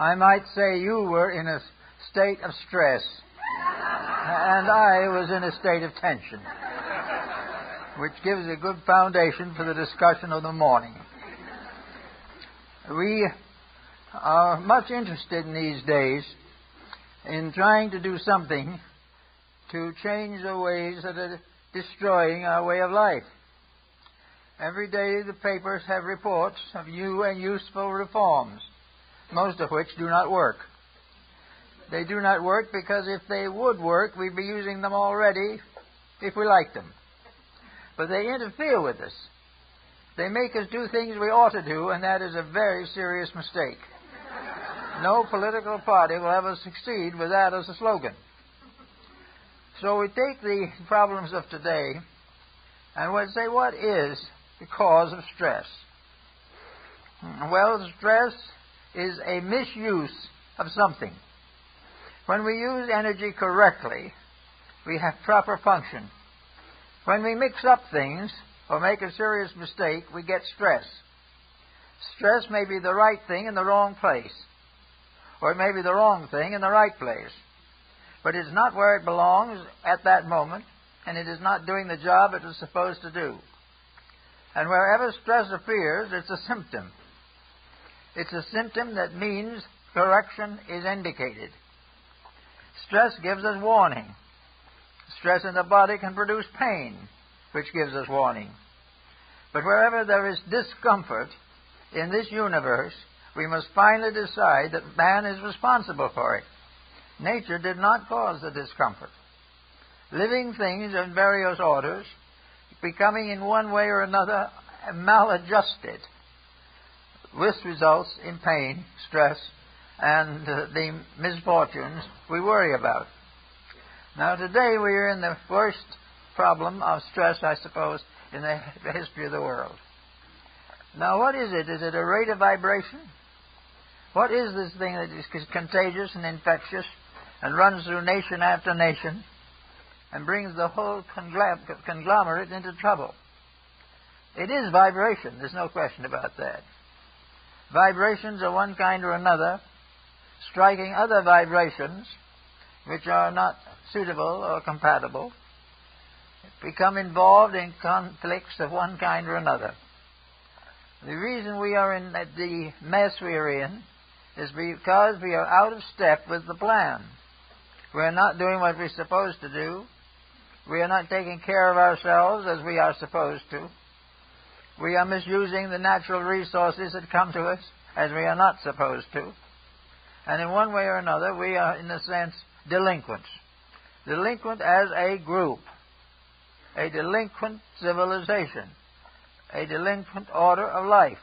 I might say you were in a state of stress, and I was in a state of tension, which gives a good foundation for the discussion of the morning. We are much interested in these days in trying to do something to change the ways that are destroying our way of life. Every day the papers have reports of new and useful reforms, most of which do not work. They do not work because if they would work, we'd be using them already if we liked them. But they interfere with us. They make us do things we ought to do, and that is a very serious mistake. No political party will ever succeed with that as a slogan. So we take the problems of today and we say, what is the cause of stress? Well, stress is a misuse of something. When we use energy correctly, we have proper function. When we mix up things or make a serious mistake, we get stress. Stress may be the right thing in the wrong place, or it may be the wrong thing in the right place. But it's not where it belongs at that moment, and it is not doing the job it is supposed to do. And wherever stress appears, it's a symptom. It's a symptom that means correction is indicated. Stress gives us warning. Stress in the body can produce pain, which gives us warning. But wherever there is discomfort in this universe, we must finally decide that man is responsible for it. Nature did not cause the discomfort. Living things in various orders, becoming in one way or another maladjusted, this results in pain, stress, and the misfortunes we worry about. Now today we are in the worst problem of stress, I suppose, in the history of the world. Now what is it? Is it a rate of vibration? What is this thing that is contagious and infectious and runs through nation after nation and brings the whole conglomerate into trouble? It is vibration. There's no question about that. Vibrations of one kind or another striking other vibrations which are not suitable or compatible become involved in conflicts of one kind or another. The reason we are in the mess we are in is because we are out of step with the plan. We are not doing what we're supposed to do. We are not taking care of ourselves as we are supposed to. We are misusing the natural resources that come to us as we are not supposed to. And in one way or another, we are, in a sense, delinquents. Delinquent as a group. A delinquent civilization. A delinquent order of life.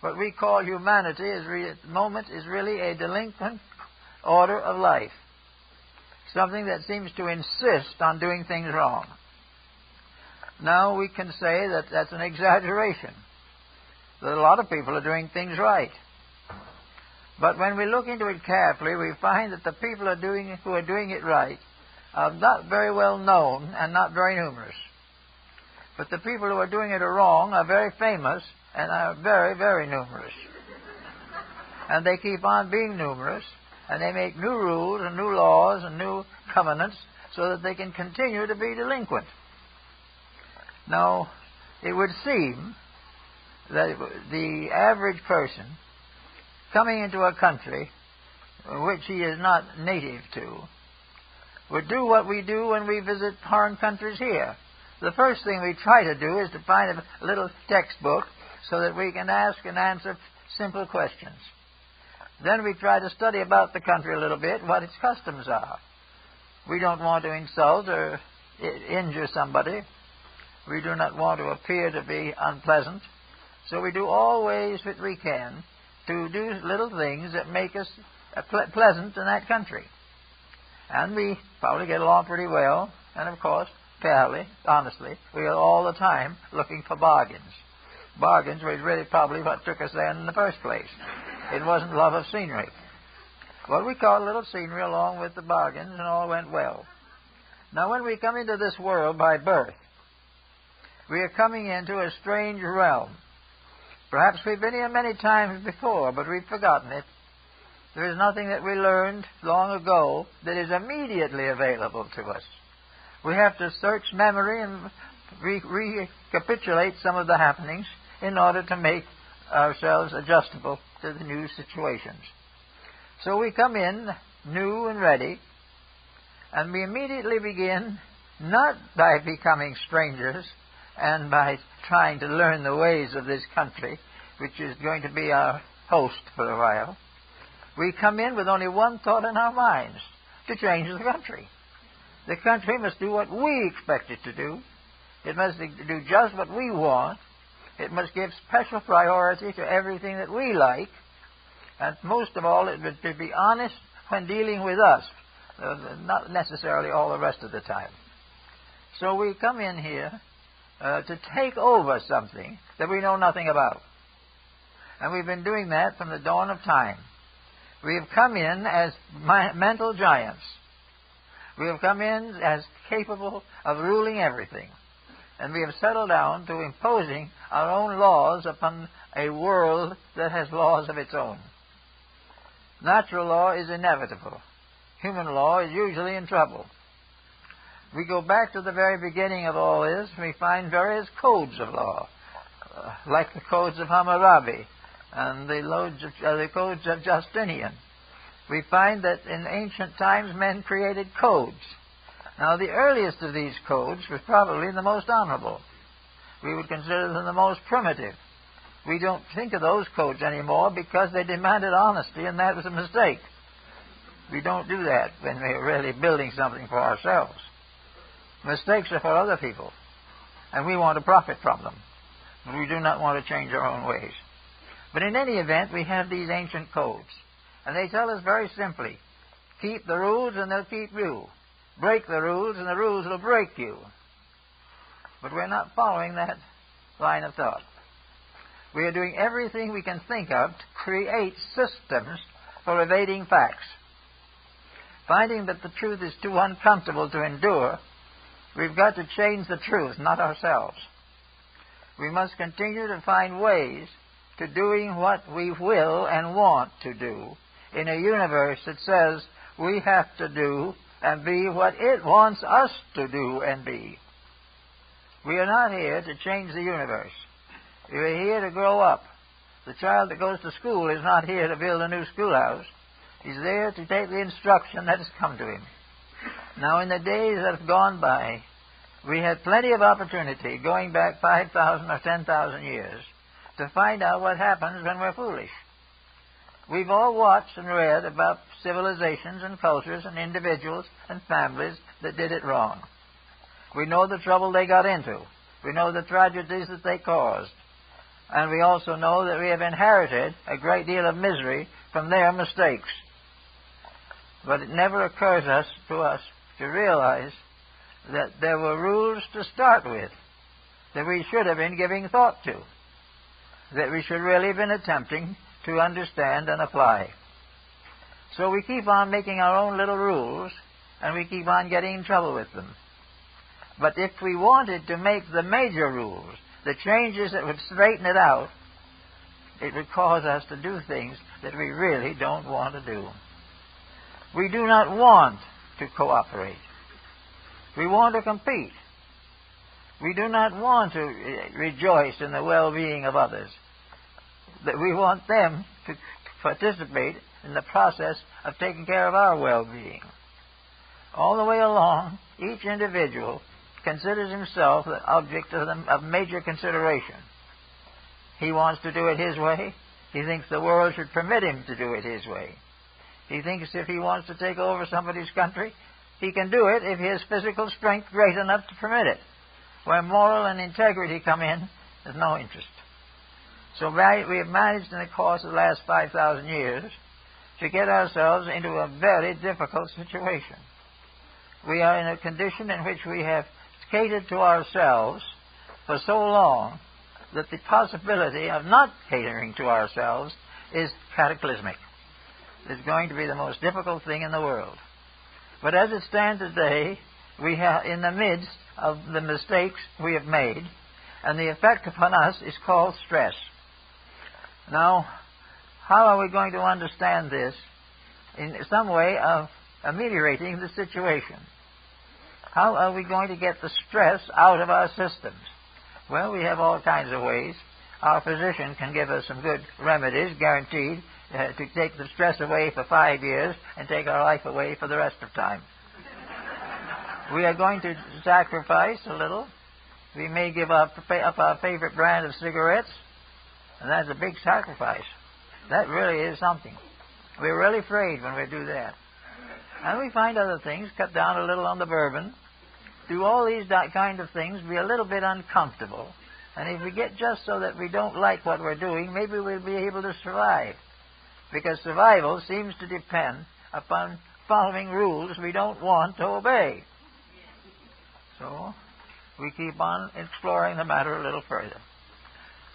What we call humanity at the moment is really a delinquent order of life. Something that seems to insist on doing things wrong. Now we can say that that's an exaggeration. That a lot of people are doing things right. But when we look into it carefully, we find that the people who are doing it right are not very well known and not very numerous. But the people who are doing it wrong are very famous and are very, very numerous. And they keep on being numerous, and they make new rules and new laws and new covenants so that they can continue to be delinquent. Now, it would seem that the average person coming into a country which he is not native to would do what we do when we visit foreign countries here. The first thing we try to do is to find a little textbook so that we can ask and answer simple questions. Then we try to study about the country a little bit, what its customs are. We don't want to insult or injure somebody. We do not want to appear to be unpleasant. So we do all ways that we can to do little things that make us pleasant in that country. And we probably get along pretty well, and of course, fairly, honestly, we are all the time looking for bargains. Bargains was really probably what took us there in the first place. It wasn't love of scenery. Well, we caught a little scenery along with the bargains, and all went well. Now, when we come into this world by birth, we are coming into a strange realm. Perhaps we've been here many times before, but we've forgotten it. There is nothing that we learned long ago that is immediately available to us. We have to search memory and recapitulate some of the happenings in order to make ourselves adjustable to the new situations. So we come in new and ready, and we immediately begin not by becoming strangers and by trying to learn the ways of this country, which is going to be our host for a while. We come in with only one thought in our minds: to change the country. The country must do what we expect it to do. It must do just what we want. It must give special priority to everything that we like. And most of all, it would be honest when dealing with us, not necessarily all the rest of the time. So we come in here to take over something that we know nothing about. And we've been doing that from the dawn of time. We have come in as mental giants. We have come in as capable of ruling everything. And we have settled down to imposing our own laws upon a world that has laws of its own. Natural law is inevitable. Human law is usually in trouble. We go back to the very beginning of all this, we find various codes of law, like the codes of Hammurabi and the codes of Justinian. We find that in ancient times men created codes. Now, the earliest of these codes was probably the most honorable. We would consider them the most primitive. We don't think of those codes anymore because they demanded honesty, and that was a mistake. We don't do that when we're really building something for ourselves. Mistakes are for other people, and we want to profit from them. But we do not want to change our own ways. But in any event, we have these ancient codes, and they tell us very simply, keep the rules and they'll keep you. Break the rules and the rules will break you. But we're not following that line of thought. We are doing everything we can think of to create systems for evading facts. Finding that the truth is too uncomfortable to endure, we've got to change the truth, not ourselves. We must continue to find ways to doing what we will and want to do in a universe that says we have to do and be what it wants us to do and be. We are not here to change the universe. We are here to grow up. The child that goes to school is not here to build a new schoolhouse. He's there to take the instruction that has come to him. Now, in the days that have gone by, we had plenty of opportunity, going back 5,000 or 10,000 years, to find out what happens when we're foolish. We've all watched and read about civilizations and cultures and individuals and families that did it wrong. We know the trouble they got into. We know the tragedies that they caused. And we also know that we have inherited a great deal of misery from their mistakes. But it never occurs to us to realize that there were rules to start with that we should have been giving thought to, that we should really have been attempting to understand and apply. So we keep on making our own little rules, and we keep on getting in trouble with them. But if we wanted to make the major rules, the changes that would straighten it out, it would cause us to do things that we really don't want to do. We do not want to cooperate. We want to compete. We do not want to rejoice in the well-being of others. That we want them to participate in the process of taking care of our well-being. All the way along, each individual considers himself the object of major consideration. He wants to do it his way. He thinks the world should permit him to do it his way. He thinks if he wants to take over somebody's country, he can do it if he has physical strength great enough to permit it. Where moral and integrity come in, there's no interest. So we have managed in the course of the last 5,000 years to get ourselves into a very difficult situation. We are in a condition in which we have catered to ourselves for so long that the possibility of not catering to ourselves is cataclysmic. It's going to be the most difficult thing in the world. But as it stands today, we are in the midst of the mistakes we have made, and the effect upon us is called stress. Now, how are we going to understand this in some way of ameliorating the situation. How are we going to get the stress out of our systems? Well, we have all kinds of ways. Our physician can give us some good remedies, guaranteed, to take the stress away for 5 years and take our life away for the rest of time. We are going to sacrifice a little. We may give up our favorite brand of cigarettes, and that's a big sacrifice. That really is something. We're really afraid when we do that. And we find other things, cut down a little on the bourbon, do all these kind of things, be a little bit uncomfortable. And if we get just so that we don't like what we're doing, maybe we'll be able to survive. Because survival seems to depend upon following rules we don't want to obey. So we keep on exploring the matter a little further.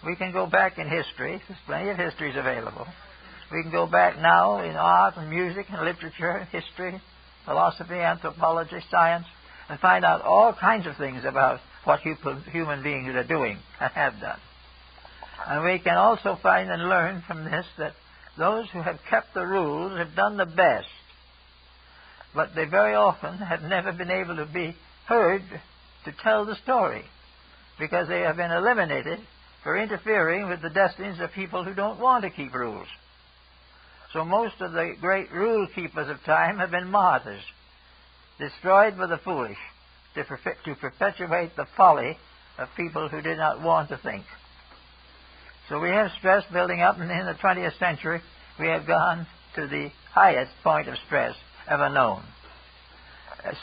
We can go back in history. There's plenty of histories available. We can go back now in art and music and literature, history, philosophy, anthropology, science, and find out all kinds of things about what human beings are doing and have done. And we can also find and learn from this that those who have kept the rules have done the best, but they very often have never been able to be heard to tell the story because they have been eliminated for interfering with the destinies of people who don't want to keep rules. So most of the great rule keepers of time have been martyrs, destroyed by the foolish, to perpetuate the folly of people who did not want to think. So we have stress building up, and in the 20th century we have gone to the highest point of stress ever known.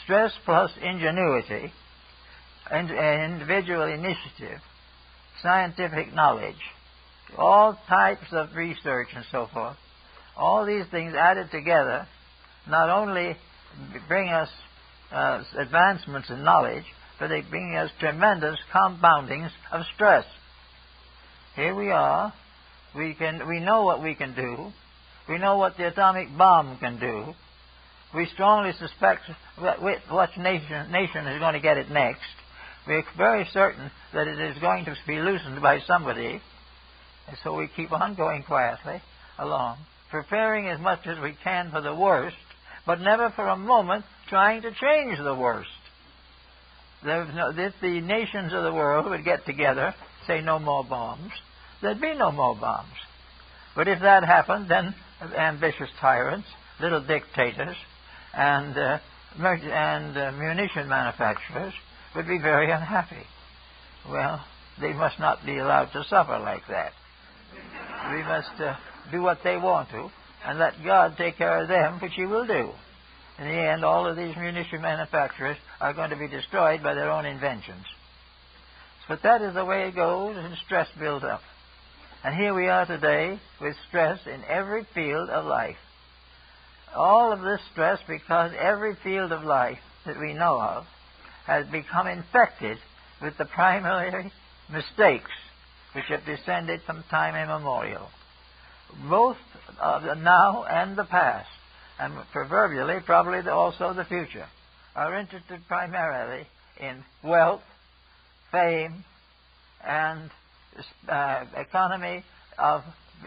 Stress plus ingenuity, and individual initiative, scientific knowledge, all types of research and so forth, all these things added together not only bring us advancements in knowledge, but they bring us tremendous compoundings of stress. Here we are. We know what we can do. We know what the atomic bomb can do. We strongly suspect what nation is going to get it next. We're very certain that it is going to be loosened by somebody. And so we keep on going quietly along, preparing as much as we can for the worst, but never for a moment trying to change the worst. If the nations of the world would get together, say no more bombs, there'd be no more bombs. But if that happened, then ambitious tyrants, little dictators, and munition manufacturers would be very unhappy. Well, they must not be allowed to suffer like that. We must do what they want to, and let God take care of them, which He will do. In the end, all of these munition manufacturers are going to be destroyed by their own inventions. But that is the way it goes, and stress builds up. And here we are today with stress in every field of life. All of this stress because every field of life that we know of has become infected with the primary mistakes which have descended from time immemorial, both of the now and the past, and proverbially probably also the future, are interested primarily in wealth, fame, and economy of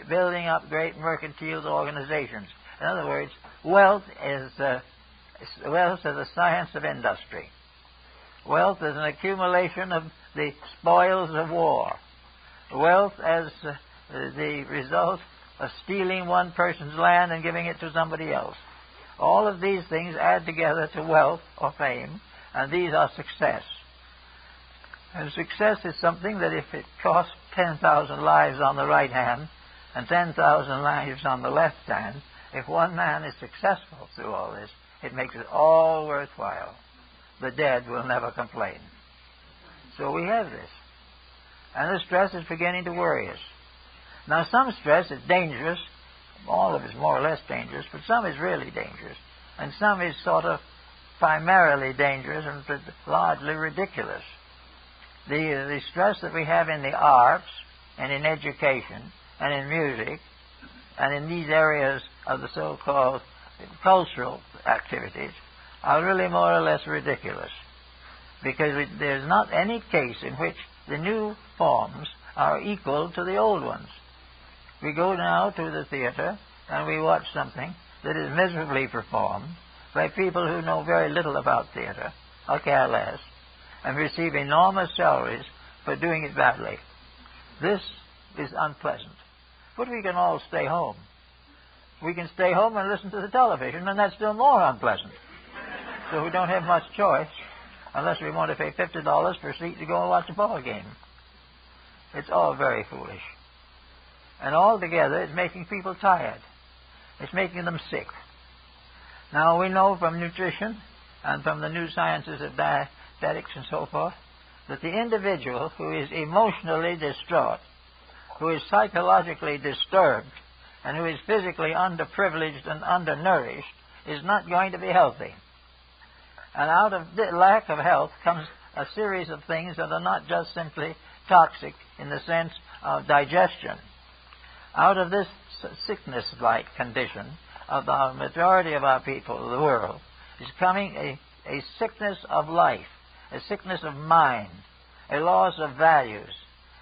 building up great mercantile organizations. In other words, wealth is a science of industry. Wealth is an accumulation of the spoils of war. Wealth as the result of stealing one person's land and giving it to somebody else. All of these things add together to wealth or fame, and these are success. And success is something that if it costs 10,000 lives on the right hand and 10,000 lives on the left hand, if one man is successful through all this, it makes it all worthwhile. The dead will never complain. So we have this. And the stress is beginning to worry us. Now, some stress is dangerous. All of it is more or less dangerous, but some is really dangerous. And some is sort of primarily dangerous and largely ridiculous. The stress that we have in the arts and in education and in music and in these areas of the so-called cultural activities are really more or less ridiculous, because there's not any case in which the new forms are equal to the old ones. We go now to the theater and we watch something that is miserably performed by people who know very little about theater, or care less, and receive enormous salaries for doing it badly. This is unpleasant. But we can all stay home. We can stay home and listen to the television, and that's still more unpleasant. So we don't have much choice unless we want to pay $50 for a seat to go and watch a ball game. It's all very foolish. And altogether, it's making people tired. It's making them sick. Now, we know from nutrition and from the new sciences of dietetics and so forth that the individual who is emotionally distraught, who is psychologically disturbed, and who is physically underprivileged and undernourished is not going to be healthy. And out of the lack of health comes a series of things that are not just simply toxic in the sense of digestion. Out of this sickness-like condition of the majority of our people of the world is coming a sickness of life, a sickness of mind, a loss of values,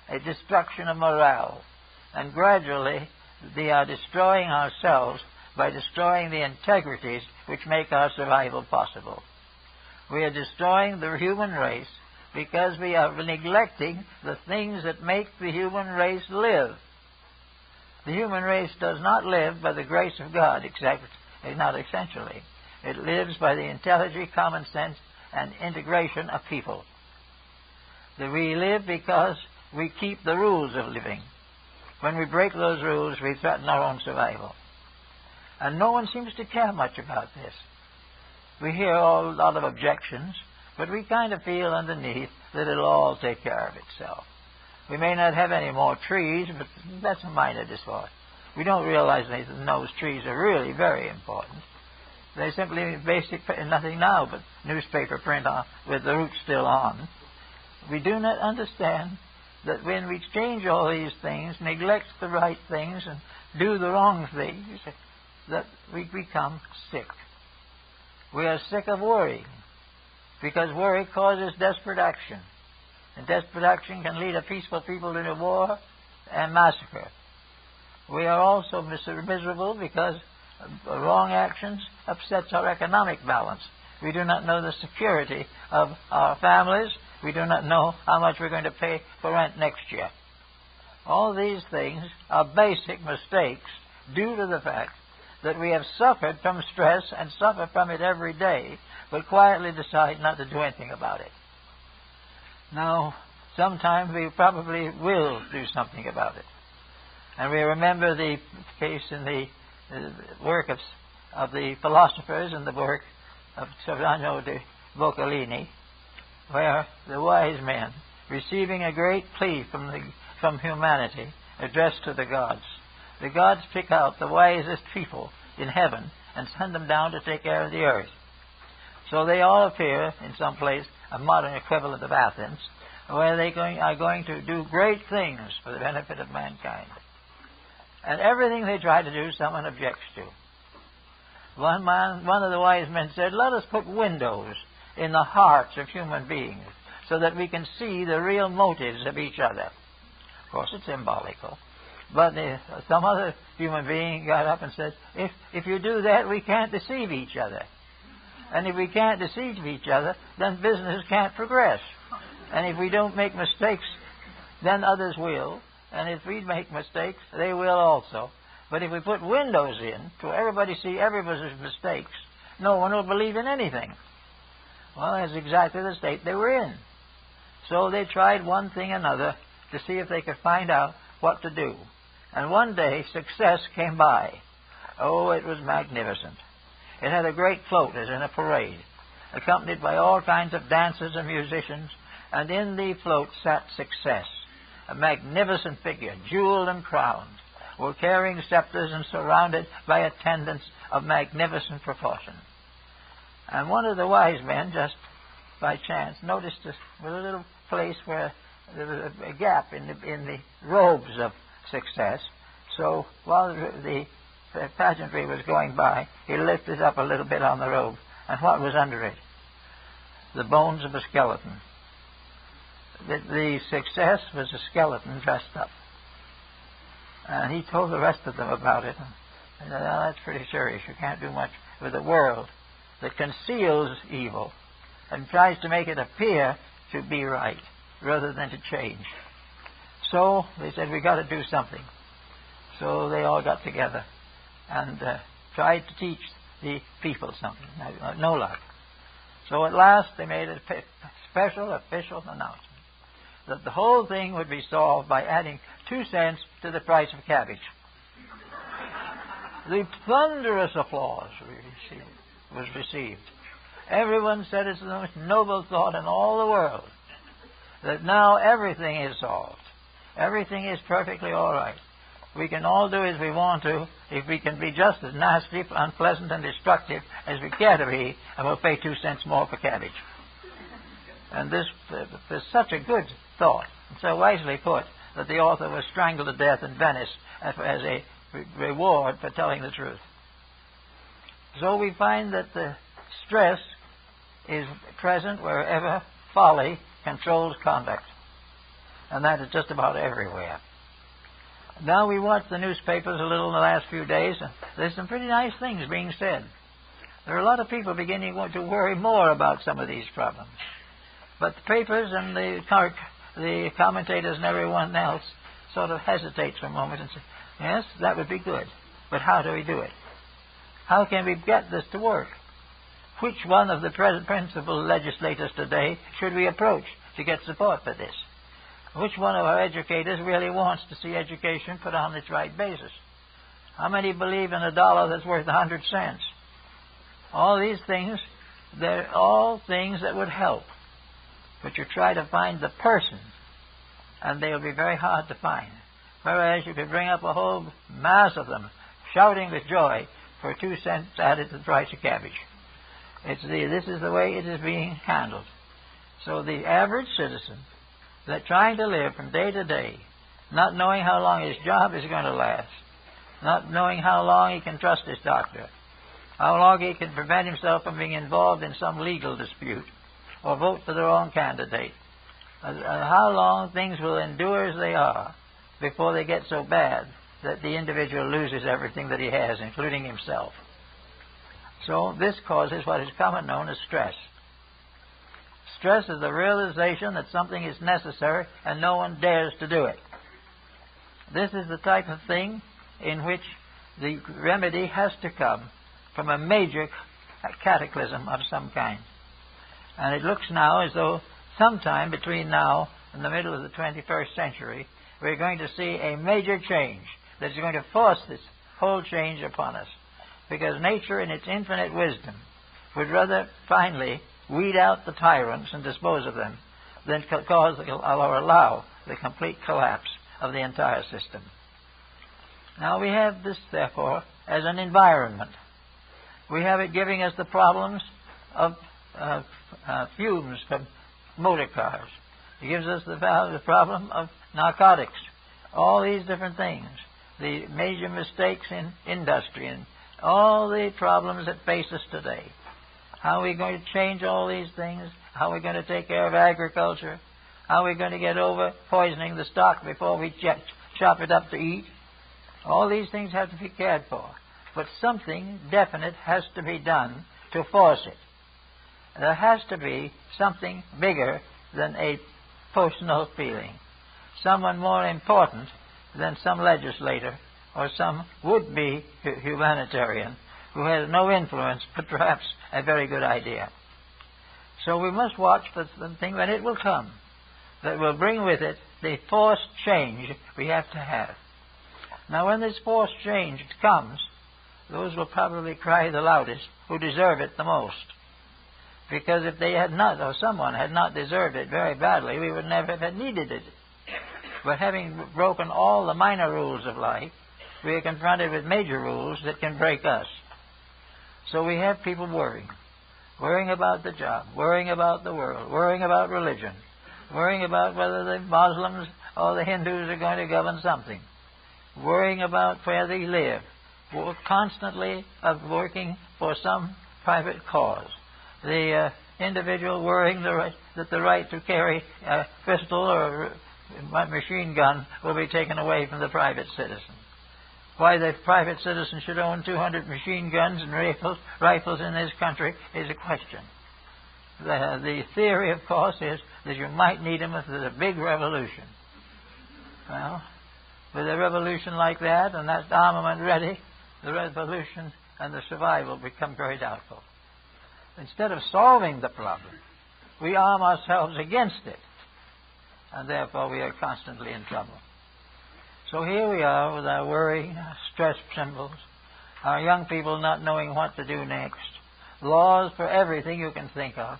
a destruction of morale. And gradually we are destroying ourselves by destroying the integrities which make our survival possible. We are destroying the human race because we are neglecting the things that make the human race live. The human race does not live by the grace of God, not essentially. It lives by the intelligence, common sense, and integration of people. That we live because we keep the rules of living. When we break those rules, we threaten our own survival. And no one seems to care much about this. We hear a lot of objections, but we kind of feel underneath that it'll all take care of itself. We may not have any more trees, but that's a minor discord. We don't realize that those trees are really very important. They simply basic, nothing now but newspaper print on, with the roots still on. We do not understand that when we change all these things, neglect the right things, and do the wrong things, that we become sick. We are sick of worry, because worry causes desperate action. And desperate action can lead a peaceful people into war and massacre. We are also miserable because wrong actions upsets our economic balance. We do not know the security of our families. We do not know how much we're going to pay for rent next year. All these things are basic mistakes due to the fact that we have suffered from stress and suffer from it every day, but quietly decide not to do anything about it. Now, sometime we probably will do something about it. And we remember the case in the work of the philosophers and the work of Giordano de Boccalini, where the wise men, receiving a great plea from humanity addressed to the gods pick out the wisest people in heaven and send them down to take care of the earth. So they all appear in some place, a modern equivalent of Athens, where they are going to do great things for the benefit of mankind. And everything they try to do, someone objects to. One of the wise men said, let us put windows in the hearts of human beings so that we can see the real motives of each other. Of course, it's symbolical. But some other human being got up and said, if you do that, we can't deceive each other. And if we can't deceive each other, then business can't progress. And if we don't make mistakes, then others will. And if we make mistakes, they will also. But if we put windows in to everybody see everybody's mistakes, no one will believe in anything. Well, that's exactly the state they were in. So they tried one thing and another to see if they could find out what to do. And one day, success came by. Oh, it was magnificent. It had a great float as in a parade, accompanied by all kinds of dancers and musicians, and in the float sat Success, a magnificent figure, jeweled and crowned, were carrying scepters and surrounded by attendants of magnificent proportion. And one of the wise men, just by chance, noticed a little place where there was a gap in the robes of Success. So while the pageantry was going by, he lifted up a little bit on the robe. And what was under it? The bones of a skeleton. The Success was a skeleton dressed up. And he told the rest of them about it. That's pretty serious. You can't do much with a world that conceals evil and tries to make it appear to be right rather than to change. So they said, we've got to do something. So they all got together and tried to teach the people something. No luck. So at last they made a special official announcement that the whole thing would be solved by adding 2 cents to the price of cabbage. The thunderous applause was received. Everyone said it's the most noble thought in all the world, that now everything is solved. Everything is perfectly all right. We can all do as we want to if we can be just as nasty, unpleasant, and destructive as we care to be, and we'll pay 2 cents more for cabbage. And this is such a good thought, and so wisely put, that the author was strangled to death in Venice as a reward for telling the truth. So we find that the stress is present wherever folly controls conduct, and that is just about everywhere. Now we watch the newspapers a little in the last few days, and there's some pretty nice things being said. There are a lot of people beginning to worry more about some of these problems. But the papers and the commentators and everyone else sort of hesitates for a moment and says, yes, that would be good, but how do we do it? How can we get this to work? Which one of the principal legislators today should we approach to get support for this? Which one of our educators really wants to see education put on its right basis? How many believe in a dollar that's worth 100 cents? All these things, they're all things that would help. But you try to find the person, and they'll be very hard to find. Whereas you could bring up a whole mass of them shouting with joy for 2 cents added to the price of cabbage. This is the way it is being handled. So the average citizen, that trying to live from day to day, not knowing how long his job is going to last, not knowing how long he can trust his doctor, how long he can prevent himself from being involved in some legal dispute, or vote for the wrong candidate, how long things will endure as they are before they get so bad that the individual loses everything that he has, including himself. So this causes what is commonly known as stress. Stress is the realization that something is necessary and no one dares to do it. This is the type of thing in which the remedy has to come from a major cataclysm of some kind. And it looks now as though sometime between now and the middle of the 21st century, we're going to see a major change that's going to force this whole change upon us. Because nature, in its infinite wisdom, would rather finally weed out the tyrants and dispose of them than cause or allow the complete collapse of the entire system. Now we have this, therefore, as an environment. We have it giving us the problems of fumes from motor cars. It gives us the problem of narcotics, all these different things, the major mistakes in industry, and all the problems that face us today. How are we going to change all these things? How are we going to take care of agriculture? How are we going to get over poisoning the stock before we chop it up to eat? All these things have to be cared for. But something definite has to be done to force it. There has to be something bigger than a personal feeling. Someone more important than some legislator or some would-be humanitarian who has no influence but perhaps a very good idea. So we must watch for the thing when it will come that will bring with it the forced change we have to have. Now when this forced change comes, those will probably cry the loudest who deserve it the most. Because if they had not, or someone had not deserved it very badly, we would never have needed it. But having broken all the minor rules of life, we are confronted with major rules that can break us. So we have people worrying about the job, worrying about the world, worrying about religion, worrying about whether the Muslims or the Hindus are going to govern something, worrying about where they live, constantly working for some private cause. The individual worrying that the right to carry a pistol or a machine gun will be taken away from the private citizen. Why the private citizen should own 200 machine guns and rifles in this country is a question. The theory, of course, is that you might need them if there's a big revolution. Well, with a revolution like that and that armament ready, the revolution and the survival become very doubtful. Instead of solving the problem, we arm ourselves against it, and therefore we are constantly in trouble. So here we are with our worry, stress symbols, our young people not knowing what to do next, laws for everything you can think of,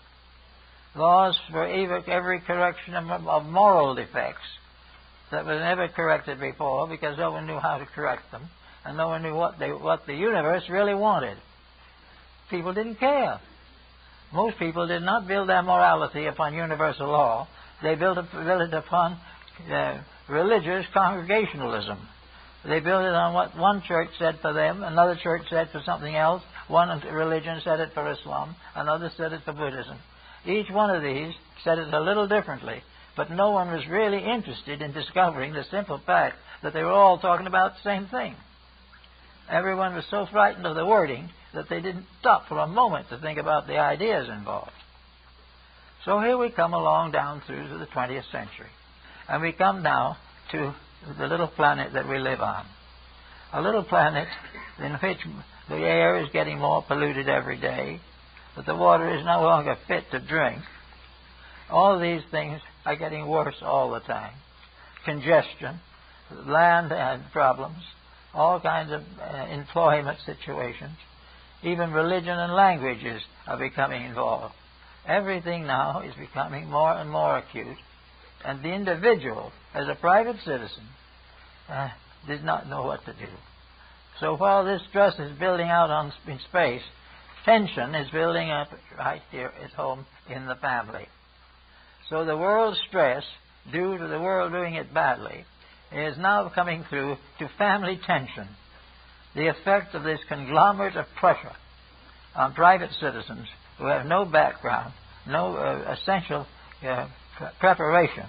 laws for every correction of moral defects that was never corrected before because no one knew how to correct them, and no one knew what the universe really wanted. People didn't care. Most people did not build their morality upon universal law. They built it upon religious congregationalism. They built it on what one church said for them, another church said for something else, one religion said it for Islam, another said it for Buddhism. Each one of these said it a little differently, but no one was really interested in discovering the simple fact that they were all talking about the same thing. Everyone was so frightened of the wording that they didn't stop for a moment to think about the ideas involved. So here we come along down through to the 20th century. And we come now to the little planet that we live on. A little planet in which the air is getting more polluted every day, that the water is no longer fit to drink. All these things are getting worse all the time. Congestion, land problems, all kinds of employment situations. Even religion and languages are becoming involved. Everything now is becoming more and more acute, and the individual, as a private citizen, does not know what to do. So while this stress is building out in space, tension is building up right here at home in the family. So the world's stress, due to the world doing it badly, is now coming through to family tension. The effect of this conglomerate of pressure on private citizens who have no background, no essential preparation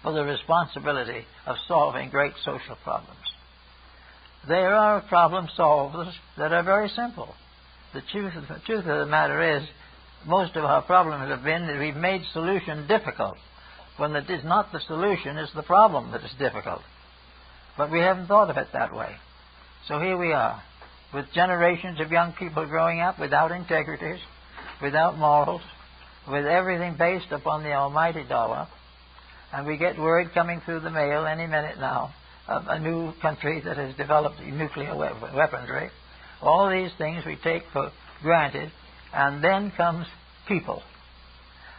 for the responsibility of solving great social problems. There are problem solvers that are very simple. The truth of the matter is, most of our problems have been that we've made solution difficult, when it is not the solution, it's the problem that is difficult. But we haven't thought of it that way. So here we are, with generations of young people growing up without integrities, without morals, with everything based upon the almighty dollar, and we get word coming through the mail any minute now of a new country that has developed nuclear weaponry. All these things we take for granted, and then comes people.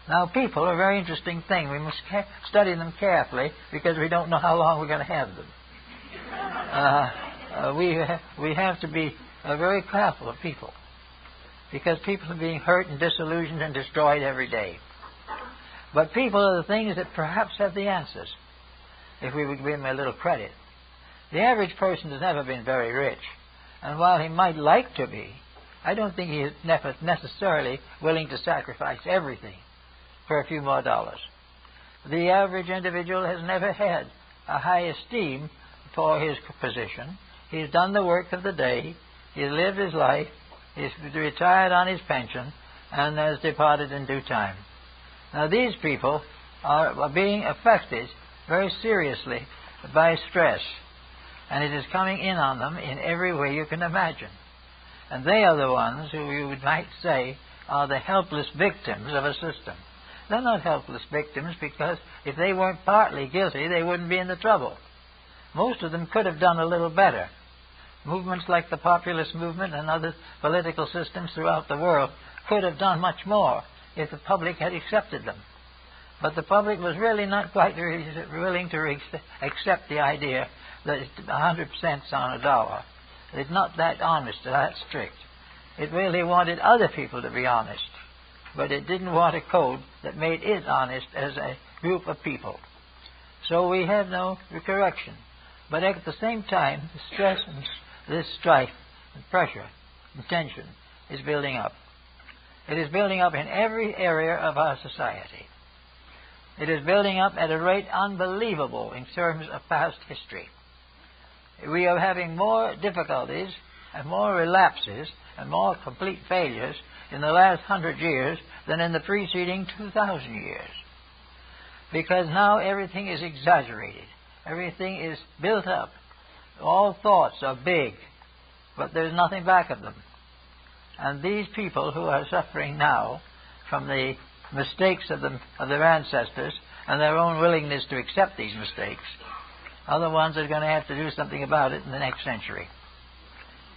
Now, people are a very interesting thing. We must study them carefully because we don't know how long we're going to have them. We have to be very careful of people, because people are being hurt and disillusioned and destroyed every day. But people are the things that perhaps have the answers, if we would give them a little credit. The average person has never been very rich, and while he might like to be, I don't think he is necessarily willing to sacrifice everything for a few more dollars. The average individual has never had a high esteem for his position. He's done the work of the day, he's lived his life, he's retired on his pension, and has departed in due time. Now, these people are being affected very seriously by stress, and it is coming in on them in every way you can imagine. And they are the ones who you might say are the helpless victims of a system. They're not helpless victims because if they weren't partly guilty, they wouldn't be in the trouble. Most of them could have done a little better. Movements like the populist movement and other political systems throughout the world could have done much more if the public had accepted them. But the public was really not quite willing to accept the idea that it's 100 cents on a dollar. It's not that honest or that strict. It really wanted other people to be honest, but it didn't want a code that made it honest as a group of people. So we have no correction. But at the same time, the stress and this strife and pressure and tension is building up. It is building up in every area of our society. It is building up at a rate unbelievable in terms of past history. we are having more difficulties and more relapses and more complete failures in the last 100 years than in the preceding 2,000 years. Because now everything is exaggerated. Everything is built up. All thoughts are big, but there's nothing back of them. And these people who are suffering now from the mistakes of their ancestors and their own willingness to accept these mistakes are the ones that are going to have to do something about it in the next century.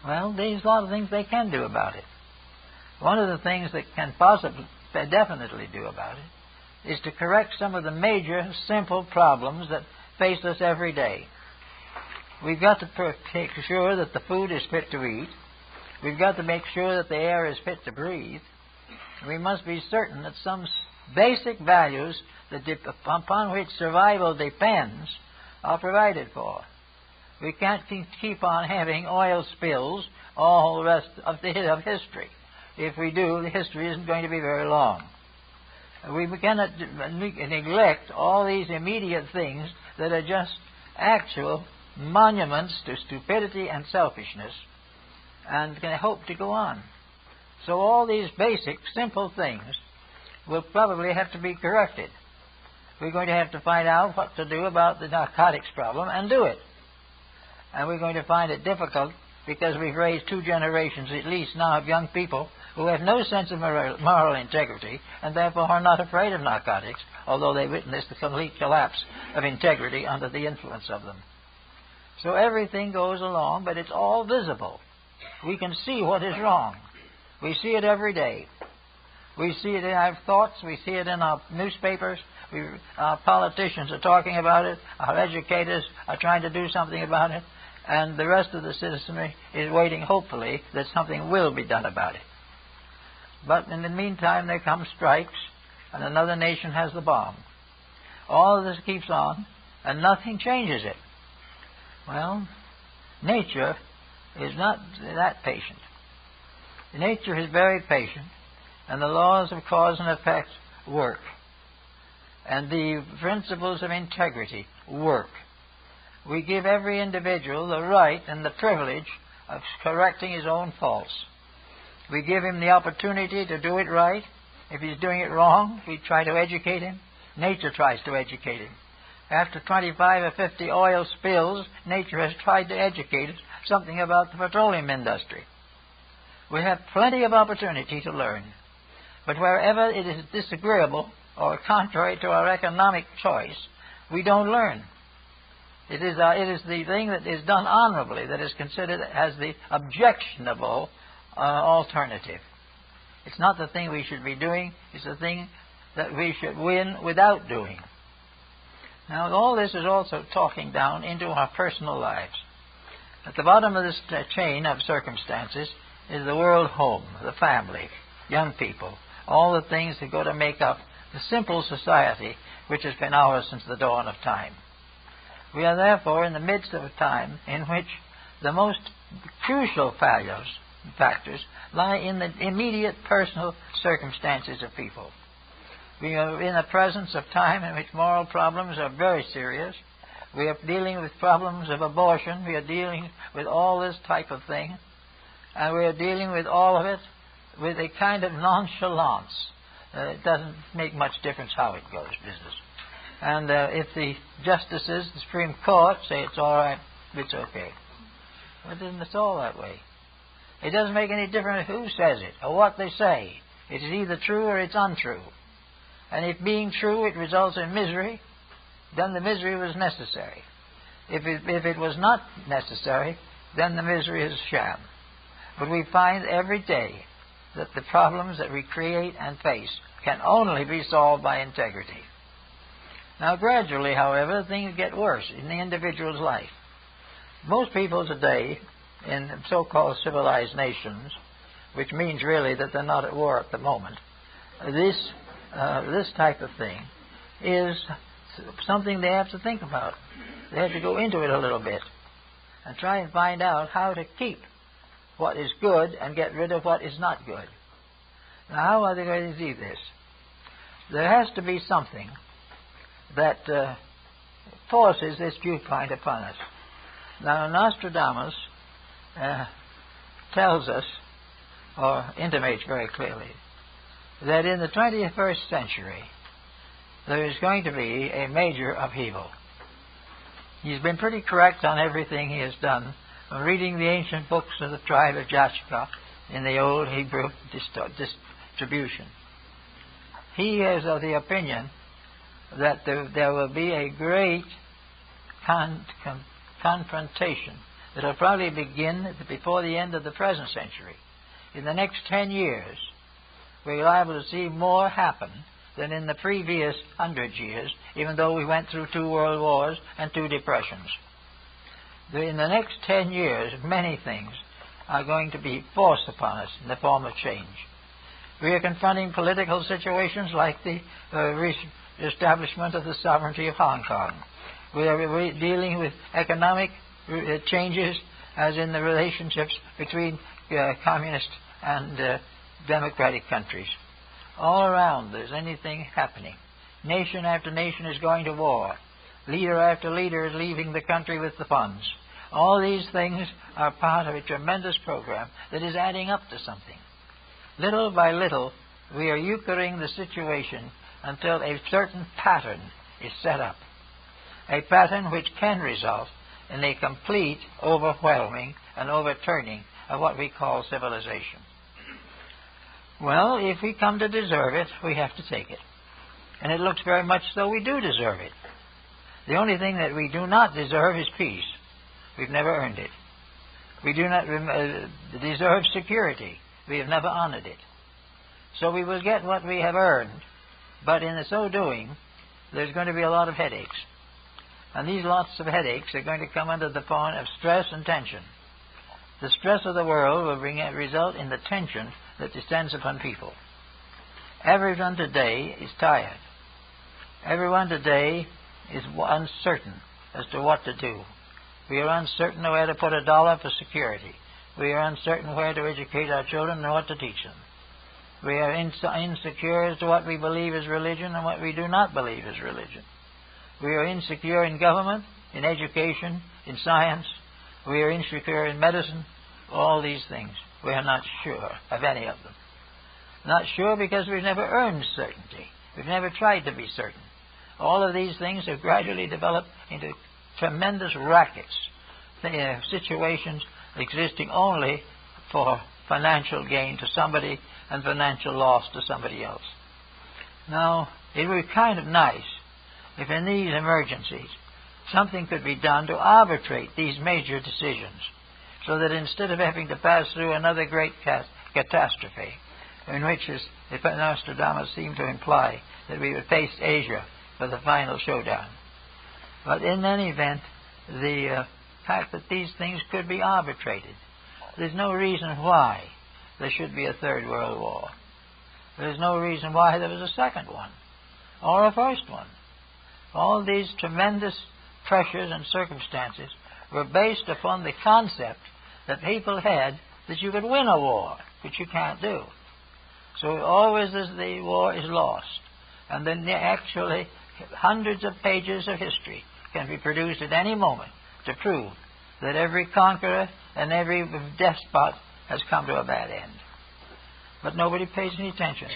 Well, there's a lot of things they can do about it. One of the things that can definitely do about it is to correct some of the major, simple problems that face us every day. We've got to make sure that the food is fit to eat. We've got to make sure that the air is fit to breathe. We must be certain that some basic values upon which survival depends are provided for. We can't keep on having oil spills all the rest of history. If we do, the history isn't going to be very long. We cannot neglect all these immediate things that are just actual monuments to stupidity and selfishness, and can hope to go on. So all these basic, simple things will probably have to be corrected. We're going to have to find out what to do about the narcotics problem and do it. And we're going to find it difficult because we've raised 2 generations at least now of young people who have no sense of moral integrity and therefore are not afraid of narcotics, although they witness the complete collapse of integrity under the influence of them. So everything goes along, but it's all visible. We can see what is wrong. We see it every day. We see it in our thoughts. We see it in our newspapers. Our politicians are talking about it. Our educators are trying to do something about it. And the rest of the citizenry is waiting, hopefully, that something will be done about it. But in the meantime, there come strikes, and another nation has the bomb. All of this keeps on, and nothing changes it. Well, nature is not that patient. Nature is very patient, and the laws of cause and effect work. And the principles of integrity work. We give every individual the right and the privilege of correcting his own faults. We give him the opportunity to do it right. If he's doing it wrong, we try to educate him. Nature tries to educate him. After 25 or 50 oil spills, nature has tried to educate us something about the petroleum industry. We have plenty of opportunity to learn. But wherever it is disagreeable or contrary to our economic choice, we don't learn. It is the thing that is done honorably that is considered as the objectionable alternative. It's not the thing we should be doing. It's the thing that we should win without doing. Now, all this is also talking down into our personal lives. At the bottom of this chain of circumstances is the world home, the family, young people, all the things that go to make up the simple society which has been ours since the dawn of time. We are therefore in the midst of a time in which the most crucial factors lie in the immediate personal circumstances of people. We are in the presence of time in which moral problems are very serious. We are dealing with problems of abortion. We are dealing with all this type of thing. And we are dealing with all of it with a kind of nonchalance. It doesn't make much difference how it goes, business. And if the justices, the Supreme Court, say it's all right, it's okay. Well, it isn't at all that way. It doesn't make any difference who says it or what they say. It is either true or it's untrue. And if being true it results in misery, then the misery was necessary. If it was not necessary, then the misery is a sham. But we find every day that the problems that we create and face can only be solved by integrity. Now, gradually, however, things get worse in the individual's life. Most people today in so-called civilized nations, which means really that they're not at war at the moment, this type of thing is something they have to think about. They have to go into it a little bit and try and find out how to keep what is good and get rid of what is not good. Now, how are they going to do this? There has to be something that forces this viewpoint upon us. Now, Nostradamus tells us, or intimates very clearly, that in the 21st century there is going to be a major upheaval. He's been pretty correct on everything he has done, from reading the ancient books of the tribe of Joshua in the old Hebrew distribution. He is of the opinion that there will be a great confrontation that will probably begin before the end of the present century. In the next 10 years, we're liable to see more happen than in the previous 100 years, even though we went through 2 world wars and 2 depressions. In the next 10 years, many things are going to be forced upon us in the form of change. We are confronting political situations like the establishment of the sovereignty of Hong Kong. We are dealing with economic changes, as in the relationships between communist and democratic countries. All around there's anything happening. Nation after nation is going to war. Leader after leader is leaving the country with the funds. All these things are part of a tremendous program that is adding up to something. Little by little, we are euchering the situation until a certain pattern is set up. A pattern which can result in a complete overwhelming and overturning of what we call civilization. Well, if we come to deserve it, we have to take it. And it looks very much though we do deserve it. The only thing that we do not deserve is peace. We've never earned it. We do not deserve security. We have never honored it. So we will get what we have earned, but in so doing, there's going to be a lot of headaches. And these lots of headaches are going to come under the form of stress and tension. The stress of the world will result in the tension that descends upon people. Everyone today is tired. Everyone today is uncertain as to what to do. We are uncertain where to put $1 for security. We are uncertain where to educate our children and what to teach them. We are insecure as to what we believe is religion and what we do not believe is religion. We are insecure in government, in education, in science. We are insecure in medicine. All these things. We are not sure of any of them. Not sure because we've never earned certainty. We've never tried to be certain. All of these things have gradually developed into tremendous rackets, situations existing only for financial gain to somebody and financial loss to somebody else. Now, it would be kind of nice if in these emergencies something could be done to arbitrate these major decisions, so that instead of having to pass through another great catastrophe, in which, as Nostradamus seemed to imply, that we would face Asia for the final showdown. But in any event, the fact that these things could be arbitrated, there's no reason why there should be a third world war. There's no reason why there was a second one, or a first one. All these tremendous pressures and circumstances were based upon the concept that people had that you could win a war, which you can't do. So always as the war is lost, and then actually hundreds of pages of history can be produced at any moment to prove that every conqueror and every despot has come to a bad end. But nobody pays any attention.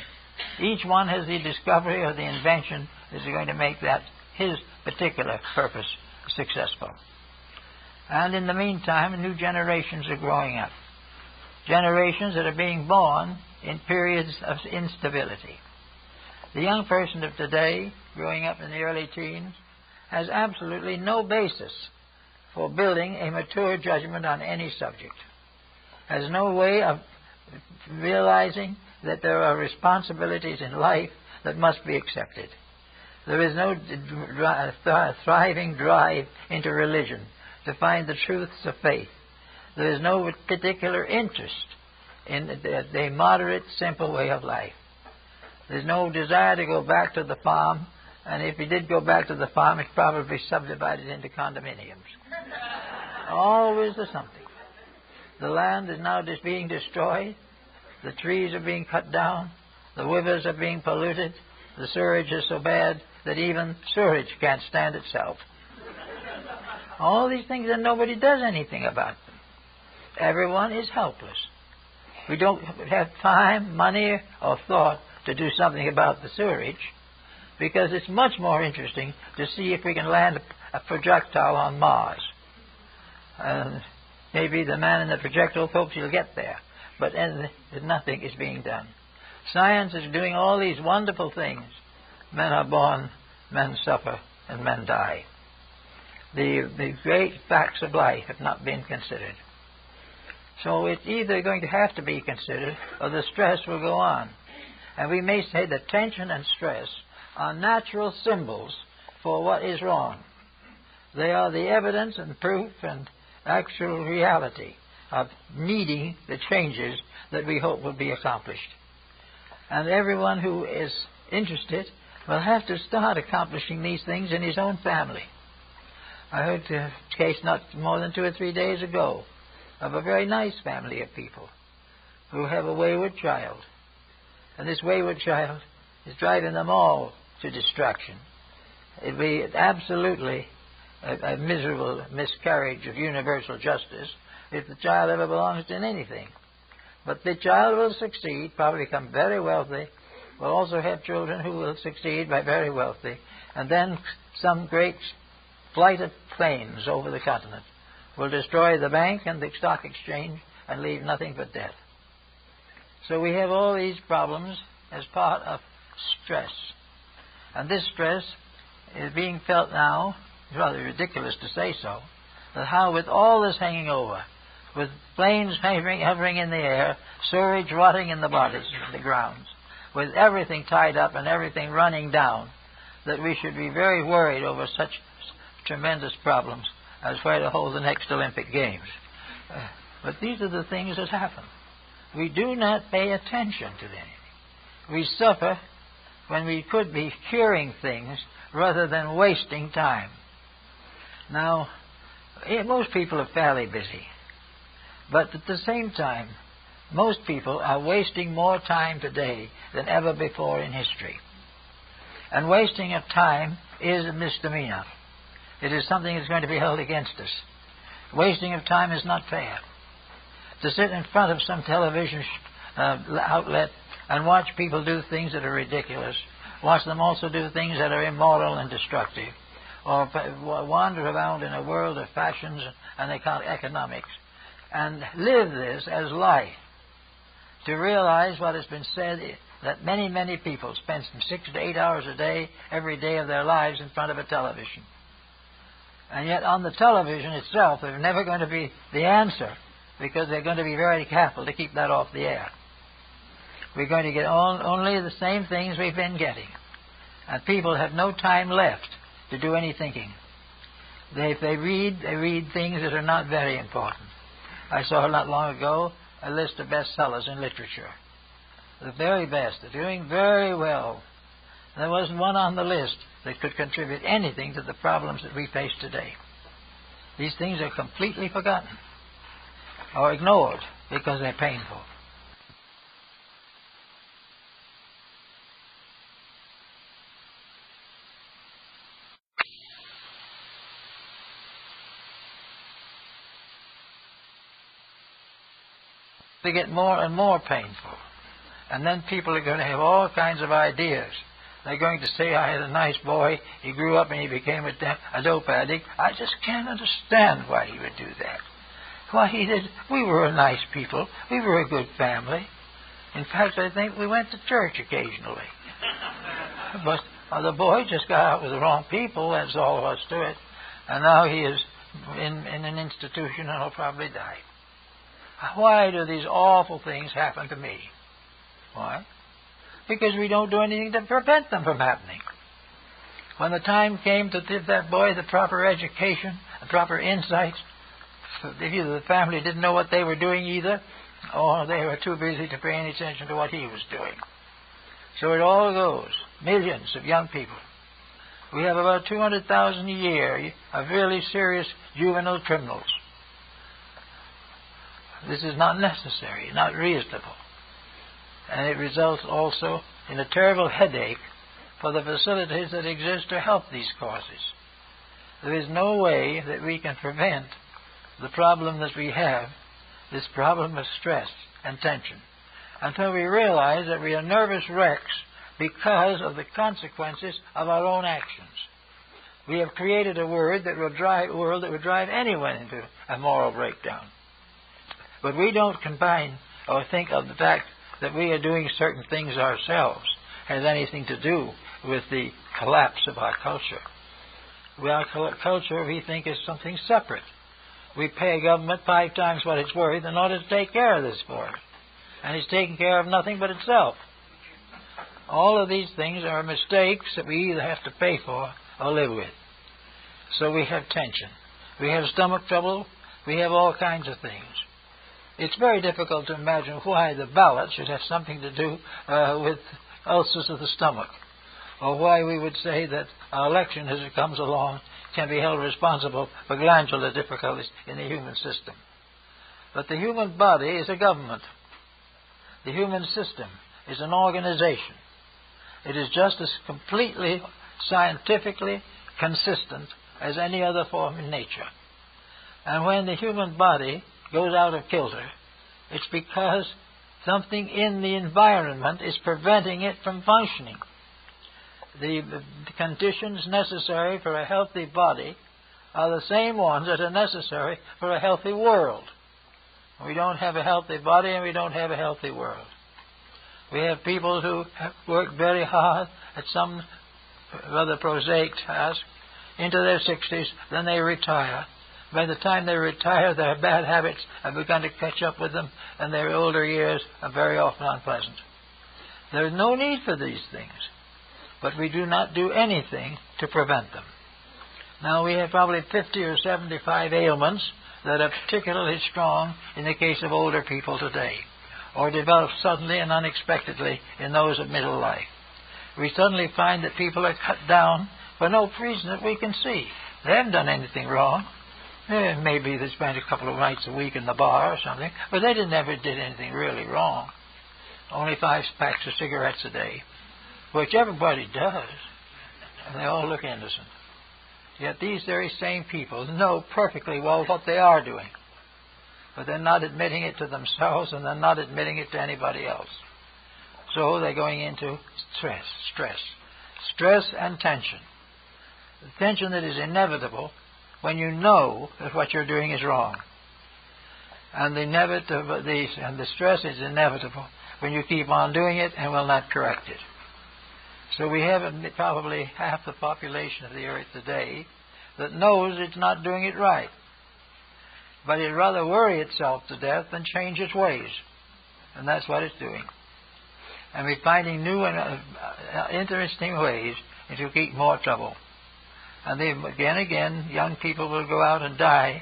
Each one has the discovery or the invention that is going to make that his particular purpose successful. And in the meantime, new generations are growing up. Generations that are being born in periods of instability. The young person of today, growing up in the early teens, has absolutely no basis for building a mature judgment on any subject. Has no way of realizing that there are responsibilities in life that must be accepted. There is no thriving drive into religion to find the truths of faith. There is no particular interest in the moderate, simple way of life. There's no desire to go back to the farm, and if he did go back to the farm, it's probably subdivided into condominiums. Always there's something. The land is now just being destroyed. The trees are being cut down. The rivers are being polluted. The sewage is so bad that even sewage can't stand itself. All these things, and nobody does anything about them. Everyone is helpless. We don't have time, money, or thought to do something about the sewerage, because it's much more interesting to see if we can land a projectile on Mars. Maybe the man in the projectile hopes he'll get there, but nothing is being done. Science is doing all these wonderful things. Men are born, men suffer, and men die. The great facts of life have not been considered. So it's either going to have to be considered, or the stress will go on. And we may say that tension and stress are natural symbols for what is wrong. They are the evidence and proof and actual reality of needing the changes that we hope will be accomplished. And everyone who is interested will have to start accomplishing these things in his own family. I heard a case not more than 2 or 3 days ago of a very nice family of people who have a wayward child. And this wayward child is driving them all to destruction. It would be absolutely a miserable miscarriage of universal justice if the child ever belongs to anything. But the child will succeed, probably become very wealthy, will also have children who will succeed by very wealthy, and then some great flight of planes over the continent will destroy the bank and the stock exchange and leave nothing but death. So we have all these problems as part of stress. And this stress is being felt now, it's rather ridiculous to say so, that how with all this hanging over, with planes hovering in the air, sewage rotting in the bodies, the grounds, with everything tied up and everything running down, that we should be very worried over such tremendous problems as where to hold the next Olympic Games. But these are the things that happen. We do not pay attention to anything. We suffer when we could be curing things rather than wasting time. Now, most people are fairly busy, but at the same time, most people are wasting more time today than ever before in history. And wasting of time is a misdemeanor. It is something that's going to be held against us. Wasting of time is not fair. To sit in front of some television outlet and watch people do things that are ridiculous, watch them also do things that are immoral and destructive, or wander around in a world of fashions and economics, and live this as life, to realize what has been said, that many, many people spend from 6 to 8 hours a day, every day of their lives in front of a television. And yet on the television itself, they're never going to be the answer, because they're going to be very careful to keep that off the air. We're going to get only the same things we've been getting. And people have no time left to do any thinking. If they read things that are not very important. I saw not long ago a list of bestsellers in literature. The very best. They're doing very well. There wasn't one on the list that could contribute anything to the problems that we face today. These things are completely forgotten or ignored because they're painful. They get more and more painful. And then people are going to have all kinds of ideas. They're going to say, I had a nice boy, he grew up and he became a dope addict. I just can't understand why he would do that. Why he did. We were nice people. We were a good family. In fact, I think we went to church occasionally. But the boy just got out with the wrong people, that's all there was to it. And now he is in an institution and will probably die. Why do these awful things happen to me? Why? Because we don't do anything to prevent them from happening. When the time came to give that boy the proper education, the proper insights, either the family didn't know what they were doing either, or they were too busy to pay any attention to what he was doing. So it all goes. Millions of young people. We have about 200,000 a year of really serious juvenile criminals. This is not necessary, not reasonable. And it results also in a terrible headache for the facilities that exist to help these causes. There is no way that we can prevent the problem that we have, this problem of stress and tension, until we realize that we are nervous wrecks because of the consequences of our own actions. We have created a world that would drive anyone into a moral breakdown. But we don't combine or think of the fact that we are doing certain things ourselves has anything to do with the collapse of our culture. Our culture, we think, is something separate. We pay government 5 times what it's worth in order to take care of this for it. And it's taking care of nothing but itself. All of these things are mistakes that we either have to pay for or live with. So we have tension. We have stomach trouble. We have all kinds of things. It's very difficult to imagine why the ballot should have something to do with ulcers of the stomach, or why we would say that our election as it comes along can be held responsible for glandular difficulties in the human system. But the human body is a government. The human system is an organization. It is just as completely scientifically consistent as any other form in nature. And when the human body goes out of kilter, it's because something in the environment is preventing it from functioning. The conditions necessary for a healthy body are the same ones that are necessary for a healthy world. We don't have a healthy body and we don't have a healthy world. We have people who work very hard at some rather prosaic task into their 60s, then they retire. By the time they retire, their bad habits have begun to catch up with them, and their older years are very often unpleasant. There is no need for these things, but we do not do anything to prevent them. Now, we have probably 50 or 75 ailments that are particularly strong in the case of older people today, or develop suddenly and unexpectedly in those of middle life. We suddenly find that people are cut down for no reason that we can see. They haven't done anything wrong. Maybe they spent a couple of nights a week in the bar or something, but they never did anything really wrong. Only 5 packs of cigarettes a day, which everybody does, and they all look innocent. Yet these very same people know perfectly well what they are doing, but they're not admitting it to themselves, and they're not admitting it to anybody else. So they're going into stress and tension. The tension that is inevitable when you know that what you're doing is wrong. And the stress is inevitable when you keep on doing it and will not correct it. So we have probably half the population of the earth today that knows it's not doing it right. But it'd rather worry itself to death than change its ways. And that's what it's doing. And we're finding new and interesting ways to keep more trouble. And again, young people will go out and die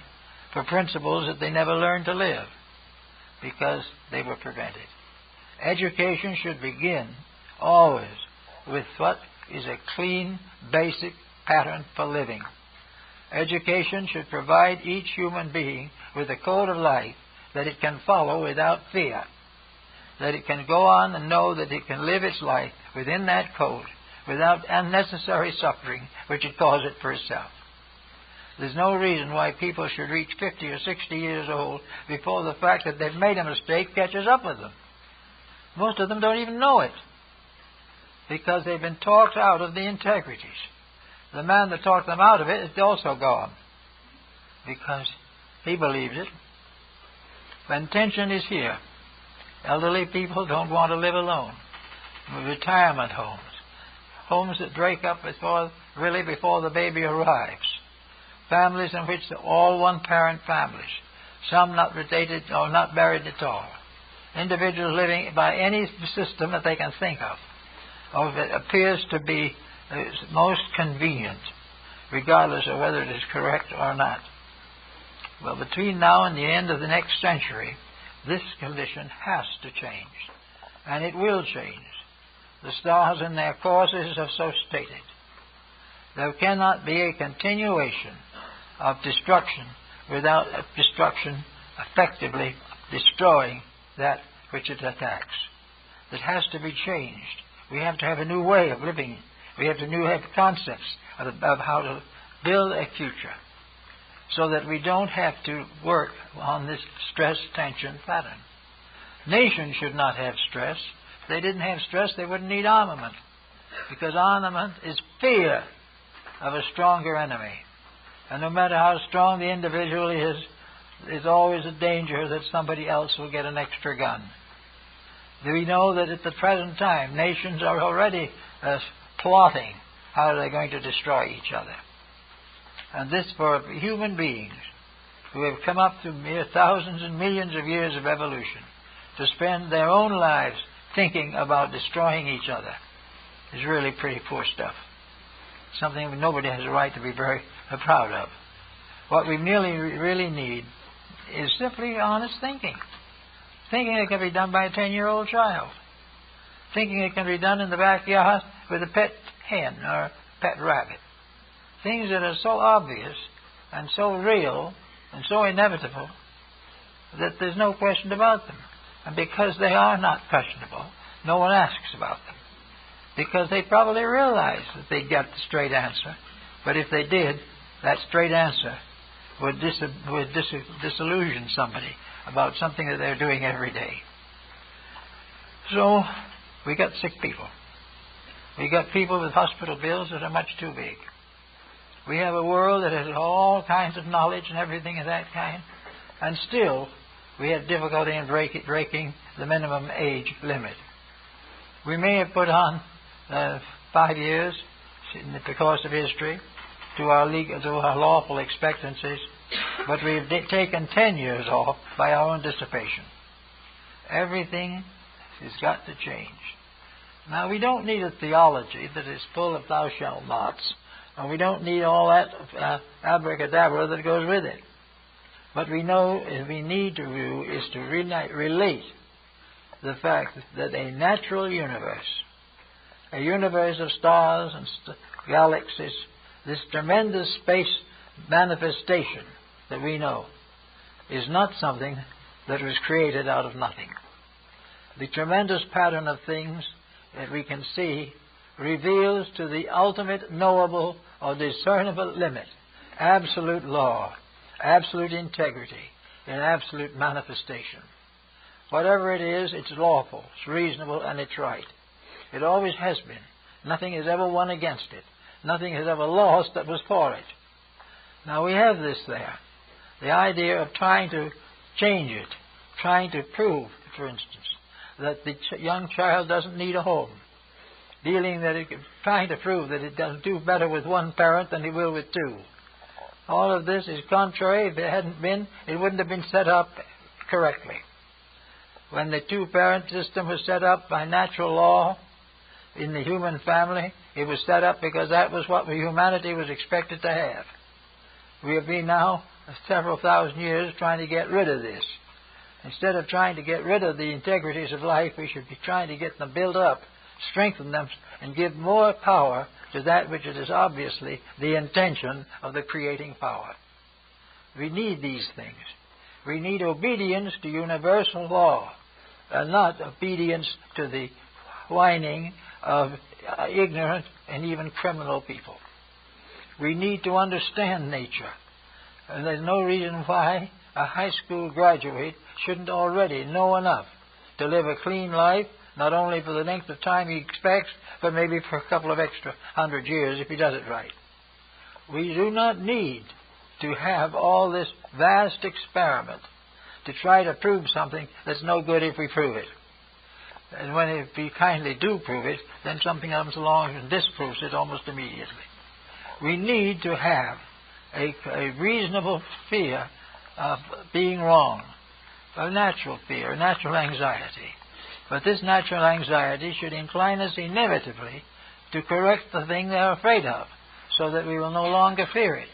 for principles that they never learned to live because they were prevented. Education should begin always with what is a clean, basic pattern for living. Education should provide each human being with a code of life that it can follow without fear, that it can go on and know that it can live its life within that code without unnecessary suffering which it causes it for itself. There's no reason why people should reach 50 or 60 years old before the fact that they've made a mistake catches up with them. Most of them don't even know it because they've been talked out of the integrities. The man that talked them out of it is also gone because he believes it. When tension is here, elderly people don't want to live alone. Retirement homes. Homes that break up before the baby arrives. Families in which they're all one-parent families. Some not related or not married at all. Individuals living by any system that they can think of, or that appears to be most convenient, regardless of whether it is correct or not. Well, between now and the end of the next century, this condition has to change, and it will change. The stars in their courses have so stated. There cannot be a continuation of destruction without destruction effectively destroying that which it attacks. It has to be changed. We have to have a new way of living. We have to have concepts of how to build a future so that we don't have to work on this stress-tension pattern. Nations should not have stress. If they didn't have stress, they wouldn't need armament, because armament is fear of a stronger enemy. And no matter how strong the individual is, there's always a danger that somebody else will get an extra gun. We know that at the present time, nations are already plotting how they're going to destroy each other. And this for human beings who have come up through mere thousands and millions of years of evolution to spend their own lives thinking about destroying each other is really pretty poor stuff. Something nobody has a right to be very proud of. What we really need is simply honest thinking. Thinking that can be done by a 10-year-old child. Thinking it can be done in the backyard with a pet hen or a pet rabbit. Things that are so obvious and so real and so inevitable that there's no question about them. And because they are not questionable, no one asks about them. Because they probably realize that they got the straight answer. But if they did, that straight answer would disillusion somebody about something that they're doing every day. So, we got sick people. We got people with hospital bills that are much too big. We have a world that has all kinds of knowledge and everything of that kind, and still we have difficulty in breaking the minimum age limit. We may have put on 5 years in the course of history to our lawful expectancies, but we've taken 10 years off by our own dissipation. Everything has got to change. Now, we don't need a theology that is full of thou shalt nots, and we don't need all that abracadabra that goes with it. What we know we need to do is to relate the fact that a natural universe, a universe of stars and galaxies, this tremendous space manifestation that we know, is not something that was created out of nothing. The tremendous pattern of things that we can see reveals to the ultimate knowable or discernible limit absolute law, absolute integrity, and absolute manifestation. Whatever it is, it's lawful, it's reasonable, and it's right. It always has been. Nothing has ever won against it. Nothing has ever lost that was for it. Now we have this there. The idea of trying to change it, trying to prove, for instance, that the young child doesn't need a home, trying to prove that it doesn't do better with one parent than it will with two. All of this is contrary. If it hadn't been, it wouldn't have been set up correctly. When the two-parent system was set up by natural law in the human family, it was set up because that was what humanity was expected to have. We have been now several thousand years trying to get rid of this. Instead of trying to get rid of the integrities of life, we should be trying to get them built up, strengthen them, and give more power to that which is obviously the intention of the creating power. We need these things. We need obedience to universal law, and not obedience to the whining of ignorant and even criminal people. We need to understand nature, and there's no reason why a high school graduate shouldn't already know enough to live a clean life, not only for the length of time he expects, but maybe for a couple of extra 100 years if he does it right. We do not need to have all this vast experiment to try to prove something that's no good if we prove it. And when we kindly do prove it, then something comes along and disproves it almost immediately. We need to have a reasonable fear of being wrong, a natural fear, a natural anxiety. But this natural anxiety should incline us inevitably to correct the thing they're afraid of, so that we will no longer fear it.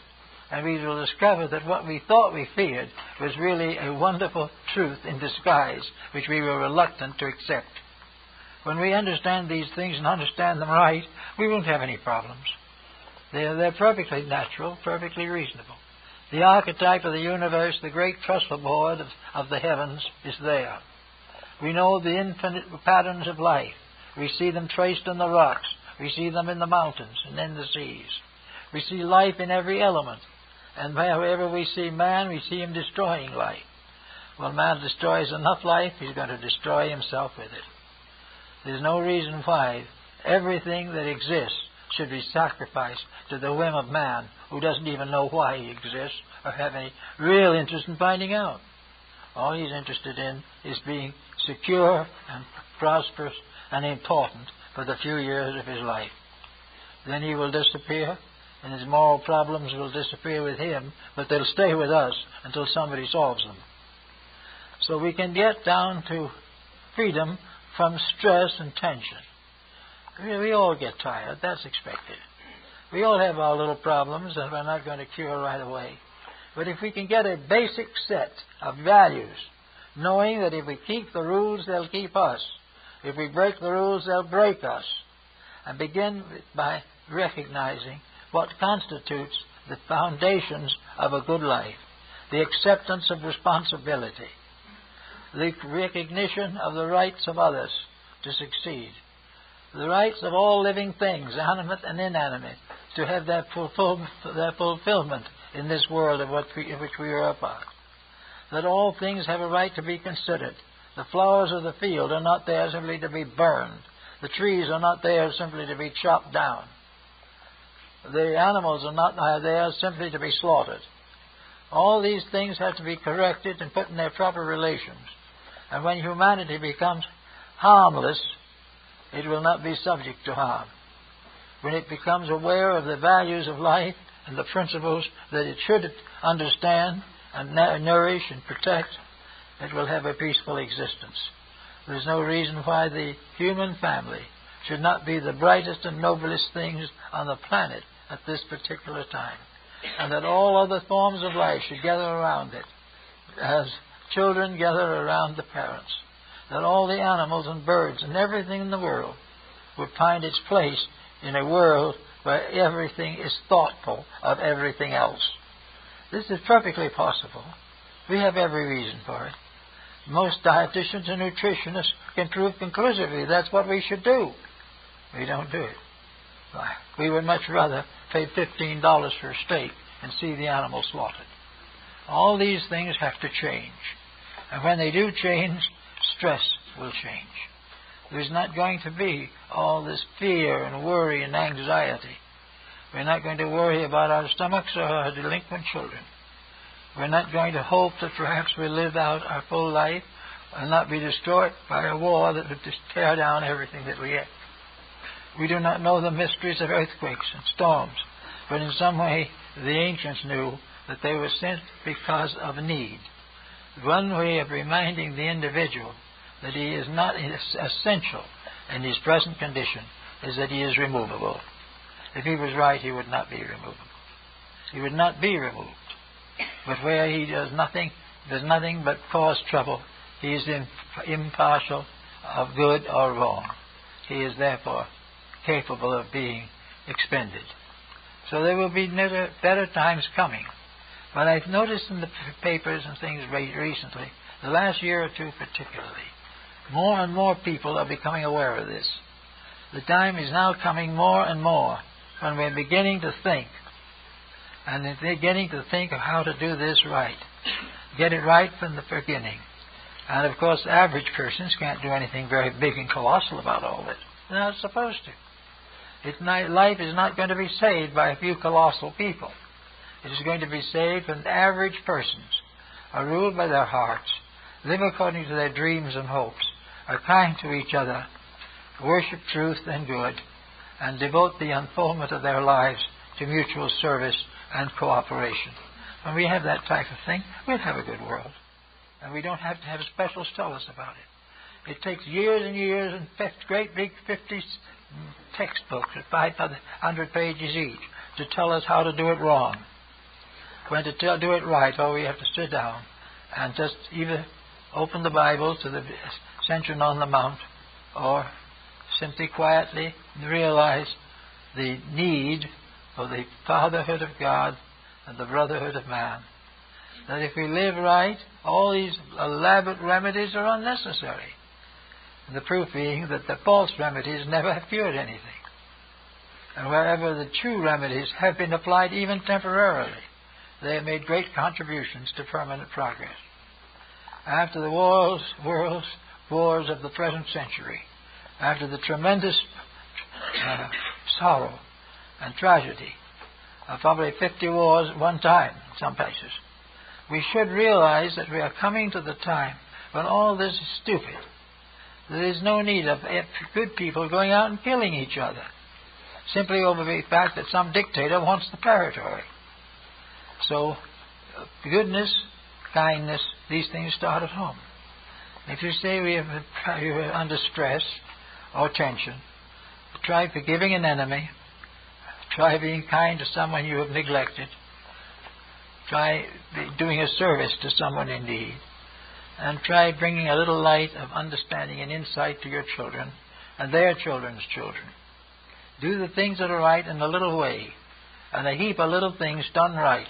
And we will discover that what we thought we feared was really a wonderful truth in disguise, which we were reluctant to accept. When we understand these things and understand them right, we won't have any problems. They're perfectly natural, perfectly reasonable. The archetype of the universe, the great trestle board of the heavens, is there. We know the infinite patterns of life. We see them traced in the rocks. We see them in the mountains and in the seas. We see life in every element. And wherever we see man, we see him destroying life. When man destroys enough life, he's going to destroy himself with it. There's no reason why everything that exists should be sacrificed to the whim of man, who doesn't even know why he exists or have any real interest in finding out. All he's interested in is being secure and prosperous and important for the few years of his life. Then he will disappear, and his moral problems will disappear with him, but they'll stay with us until somebody solves them. So we can get down to freedom from stress and tension. We all get tired. That's expected. We all have our little problems that we're not going to cure right away. But if we can get a basic set of values, knowing that if we keep the rules, they'll keep us. If we break the rules, they'll break us. And begin by recognizing what constitutes the foundations of a good life. The acceptance of responsibility. The recognition of the rights of others to succeed. The rights of all living things, animate and inanimate, to have their fulfillment in this world of which we are a part. That all things have a right to be considered. The flowers of the field are not there simply to be burned. The trees are not there simply to be chopped down. The animals are not there simply to be slaughtered. All these things have to be corrected and put in their proper relations. And when humanity becomes harmless, it will not be subject to harm. When it becomes aware of the values of life and the principles that it should understand and nourish and protect, it will have a peaceful existence. There's no reason why the human family should not be the brightest and noblest things on the planet at this particular time, and that all other forms of life should gather around it as children gather around the parents, that all the animals and birds and everything in the world would find its place in a world where everything is thoughtful of everything else. This is perfectly possible. We have every reason for it. Most dietitians and nutritionists can prove conclusively that's what we should do. We don't do it. We would much rather pay $15 for a steak and see the animal slaughtered. All these things have to change. And when they do change, stress will change. There's not going to be all this fear and worry and anxiety. We're not going to worry about our stomachs or our delinquent children. We're not going to hope that perhaps we'll live out our full life and not be destroyed by a war that would just tear down everything that we have. We do not know the mysteries of earthquakes and storms, but in some way the ancients knew that they were sent because of need. One way of reminding the individual that he is not essential in his present condition is that he is removable. If he was right, he would not be removable. He would not be removed. But where he does nothing but cause trouble, he is impartial of good or wrong. He is therefore capable of being expended. So there will be better times coming. But I've noticed in the papers and things recently, the last year or two particularly, more and more people are becoming aware of this. The time is now coming more and more when we're beginning to think. And they're beginning to think of how to do this right. Get it right from the beginning. And of course, average persons can't do anything very big and colossal about all this. They're not supposed to. Life is not going to be saved by a few colossal people. It is going to be saved when average persons are ruled by their hearts, live according to their dreams and hopes, are kind to each other, worship truth and good, and devote the unfoldment of their lives to mutual service and cooperation. When we have that type of thing, we'll have a good world. And we don't have to have specialists tell us about it. It takes years and years and great big 50 textbooks at 500 pages each to tell us how to do it wrong. When to do it right, we have to sit down and just either open the Bible to the Ascension on the Mount or simply quietly realize the need for the fatherhood of God and the brotherhood of man. That if we live right, all these elaborate remedies are unnecessary. And the proof being that the false remedies never have cured anything. And wherever the true remedies have been applied even temporarily, they have made great contributions to permanent progress. After the world wars of the present century, after the tremendous sorrow and tragedy of probably 50 wars at one time in some places, we should realize that we are coming to the time when all this is stupid. There is no need of good people going out and killing each other, simply over the fact that some dictator wants the territory. So, goodness, kindness, these things start at home. If you say you're under stress or tension, try forgiving an enemy, try being kind to someone you have neglected, try doing a service to someone in need, and try bringing a little light of understanding and insight to your children and their children's children. Do the things that are right in a little way, and a heap of little things done right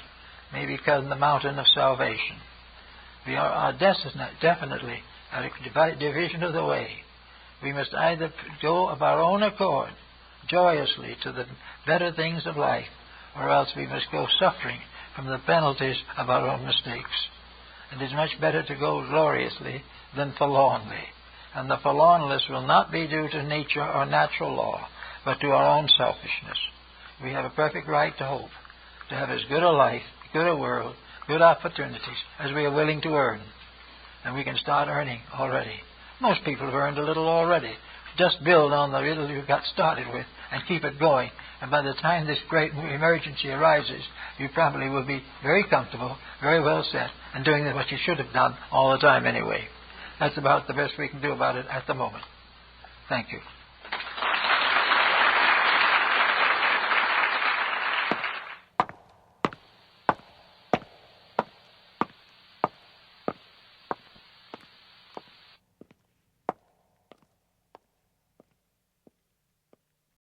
may become the mountain of salvation. We are definitely at a division of the way. We must either go of our own accord, joyously, to the better things of life, or else we must go suffering from the penalties of our own mistakes. It is much better to go gloriously than forlornly. And the forlornness will not be due to nature or natural law, but to our own selfishness. We have a perfect right to hope, to have as good a life, good a world, good opportunities as we are willing to earn. And we can start earning already. Most people have earned a little already. Just build on the little you got started with and keep it going. And by the time this great emergency arises, you probably will be very comfortable, very well set, and doing what you should have done all the time anyway. That's about the best we can do about it at the moment. Thank you.